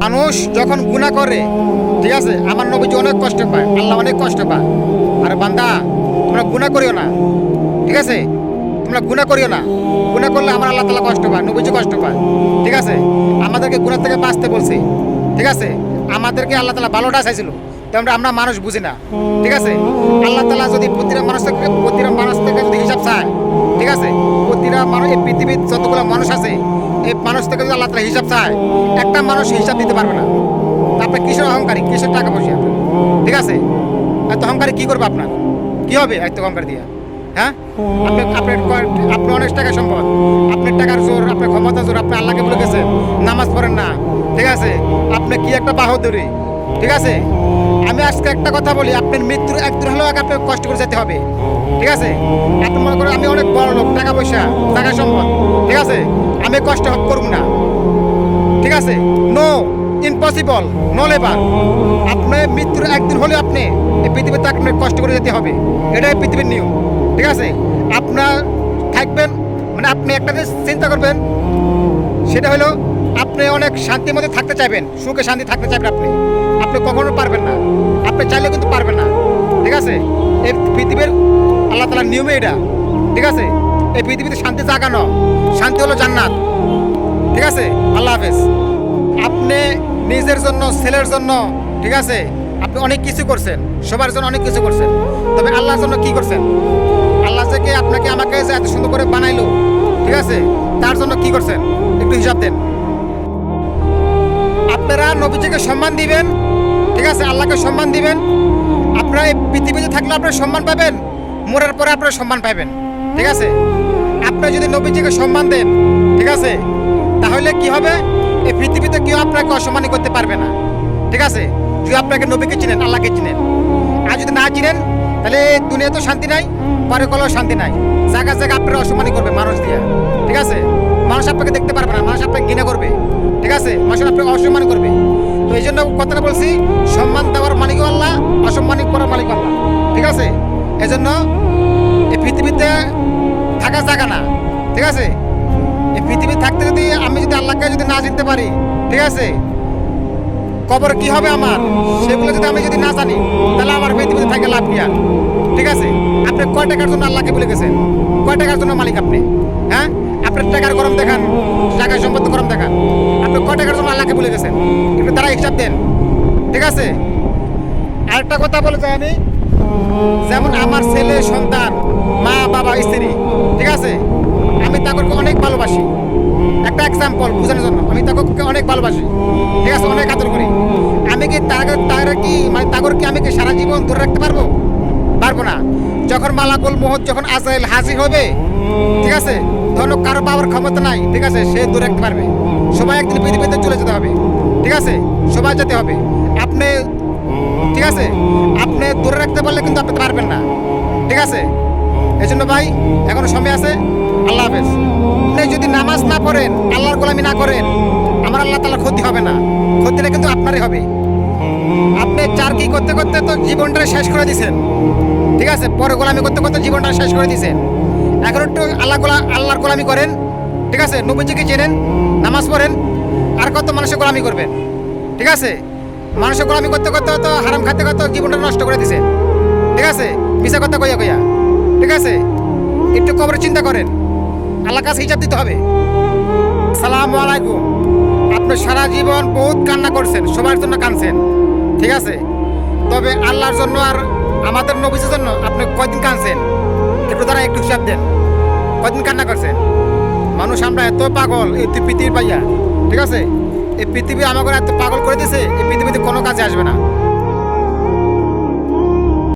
মানুষ যখন গুনাহ করে, ঠিক আছে, আমার নবীজি অনেক কষ্ট পায়, আল্লাহ অনেক কষ্ট পায়। আর বান্দা, তোমরা গুনাহ করিও না, ঠিক আছে, তোমরা গুনাহ করিও না। গুনাহ করলে আমার আল্লাহ তাআলা কষ্ট পায়, নবীজি কষ্ট পায়, ঠিক আছে। আমাদেরকে গুনাহ থেকে বাঁচতে বলছি, ঠিক আছে। আমাদেরকে আল্লাহ তাআলা ভালোটা চাইছিল, তো আমরা মানুষ বুঝি না, ঠিক আছে। আল্লাহ তাআলা যদি প্রতিটা মানুষ থেকে যদি হিসাব চায়, ঠিক আছে, প্রতিটা মানুষ, এই পৃথিবীর যতগুলো মানুষ আছে, এই মানুষ থেকে যদি আল্লাহ তাআলা হিসাব চায়, একটা মানুষ হিসাব দিতে পারবে না। তারপরে কিসের অহংকারী, কিসের টাকা পয়সা, ঠিক আছে। এত অহংকারী কী করবে আপনার, কী হবে এত অহংকার দিয়ে? হ্যাঁ, আপনি অনেক টাকা সম্পদ, আপনার টাকার জোর, আপনার ক্ষমতা জোর, আপনি আল্লাহকে বলে গেছেন, নামাজ পড়েন না, ঠিক আছে। আপনি কি একটা বাহাদুরি, ঠিক আছে। আমি আজকে একটা কথা বলি, আপনার মৃত্যুর একদিন হলেও আগে আপনাকে কষ্ট করে যেতে হবে, ঠিক আছে। আপনি মনে করেন আমি অনেক বড় লোক, টাকা পয়সা, টাকা সম্পদ, ঠিক আছে, আমি কষ্ট করব না, ঠিক আছে। No, impossible, no labour. আপনার মৃত্যুর একদিন হলে আপনি এই পৃথিবীতে আপনার কষ্ট করে যেতে হবে, এটাই পৃথিবীর নিয়ম, ঠিক আছে। আপনার থাকবেন মানে আপনি একটা জিনিস চিন্তা করবেন, সেটা হলো আপনি অনেক শান্তির মধ্যে থাকতে চাইবেন, সুখে শান্তি থাকতে চাইবেন। আপনি কখনো পারবেন না, আপনি চাইলে কিন্তু পারবেন না, ঠিক আছে। এই পৃথিবীর আল্লাহ তাআলার নিয়মে এটা, ঠিক আছে। এই পৃথিবীতে শান্তি জাগানো, শান্তি হলো জান্নাত, ঠিক আছে। আল্লাহ হাফেজ। আপনি নিজের জন্য, ছেলের জন্য, ঠিক আছে, আপনি অনেক কিছু করছেন, সবার জন্য অনেক কিছু করছেন, তবে আল্লাহর জন্য কি করছেন? আল্লাহ থেকে আপনাকে আমাকে যে এত সুন্দর করে বানাইলো, ঠিক আছে, তার জন্য কি করছেন একটু হিসাব দেন। আপনারা নবীজিকে সম্মান দিবেন, ঠিক আছে, আল্লাহকে সম্মান দিবেন। আপনারা এই পৃথিবীতে থাকলে আপনারা সম্মান পাবেন, মরার পরে আপনারা সম্মান পাবেন, ঠিক আছে। আপনি যদি নবীজিকে সম্মান দেন, ঠিক আছে, তাহলে কি হবে? এই পৃথিবীতে কেউ আপনাকে অসম্মানী করতে পারবে না, ঠিক আছে। যদি আপনাকে নবীকে চিনেন, আল্লাহকে চিনেন। আর যদি না চিনেন, তাহলে দুনিয়াতেও শান্তি নাই, পরকালেও শান্তি নাই। জায়গা জায়গা আপনারা অসম্মানী করবে মানুষ দিয়ে, ঠিক আছে। মানুষ আপনাকে দেখতে পারবে না, মানুষ আপনাকে ঘৃণা করবে, ঠিক আছে, মানুষ আপনাকে অসম্মান করবে। তো এই জন্য কথাটা বলছি, সম্মান দেওয়ার মালিকও আল্লাহ, অসম্মানী করার মালিক আল্লাহ, ঠিক আছে। এই জন্য এই পৃথিবীতে থাকা জায়গা না, ঠিক আছে। এই পৃথিবী থাকতে যদি আমি যদি আল্লাহকে যদি না চিনতে পারি, ঠিক আছে, কবর কি হবে আমার, সেগুলো যদি আমি যদি না জানি, তাহলে আমার পৃথিবীতে থাকে লাভ কি আর, ঠিক আছে। আপনি কয় টাকার জন্য আল্লাহকে বলে গেছেন? কয় টাকার জন্য মালিক আপনি? হ্যাঁ, আপনার টাকার গরম দেখান, টাকার সম্পত্তি গরম দেখান, আপনি কয় টাকার জন্য আল্লাহকে বলে গেছেন? একটু তারা হিসাব দেন, ঠিক আছে। আরেকটা কথা বলে যাই আমি, যেমন আমার ছেলে, সন্তান, মা, বাবা, স্ত্রী, ঠিক আছে, আমি তাদেরকে অনেক ভালোবাসি। একটা এক্সাম্পল বোঝানোর জন্য, আমি তাদেরকে অনেক ভালোবাসি, ঠিক আছে, অনেক আদর করি। আমি কি তারা কি মানে তাদেরকে আমি কি সারা জীবন ধরে রাখতে পারবো? পারবো না। যখন মালাকুল মউত, যখন আজরাইল হাজির হবে, ঠিক আছে, ধরো কারো বাবার ক্ষমতা নাই, ঠিক আছে, সে দূরে রাখতে পারবে। সবাই একদিন পৃথিবীতে চলে যেতে হবে, ঠিক আছে, সবাই যেতে হবে। আপনি, ঠিক আছে, আপনি দূরে রাখতে পারলে কিন্তু আপনি পারবেন না, ঠিক আছে। এই জন্য ভাই, এখনো সময় আছে। আল্লাহ হাফেজ। আপনি যদি নামাজ না পড়েন, আল্লাহর গোলামি না করেন, আমার আল্লাহ তাআলার ক্ষতি হবে না, ক্ষতিটা কিন্তু আপনারই হবে। আপনি চারকি করতে করতে তো জীবনটা শেষ করে দিয়েছেন, ঠিক আছে, পরে গোলামি করতে করতে জীবনটা শেষ করে দিয়েছেন। এখন একটু আল্লাহর গোলামি করেন, ঠিক আছে, নবীজিকে চেনেন, নামাজ পড়েন, আর কত মানুষের গোলামি করবেন, ঠিক আছে। মানুষের গোলামি করতে করতে তো হারাম খাতে করতে জীবনটা নষ্ট করে দিয়েছেন, ঠিক আছে, মিশা কথা কইয়া কইয়া, ঠিক আছে। একটু কবরে চিন্তা করেন, আল্লাহর কাছে হিসাব দিতে হবে। আসসালামু আলাইকুম। আপনি সারা জীবন বহুত কান্না করছেন, সবার জন্য কাঁদছেন, ঠিক আছে, তবে আল্লাহর জন্য আর আমাদের নবীর জন্য আপনি কয়দিন কাঁদছেন? একটু তারা একটু হিসাব দেন, কয়দিন কান্না করছেন? মানুষ আমরা এত পাগল এই পৃথিবীর পাইয়া, ঠিক আছে। এই পৃথিবী আমাকে এত পাগল করে দিয়েছে, এই পৃথিবীতে কোনো কাজে আসবে না।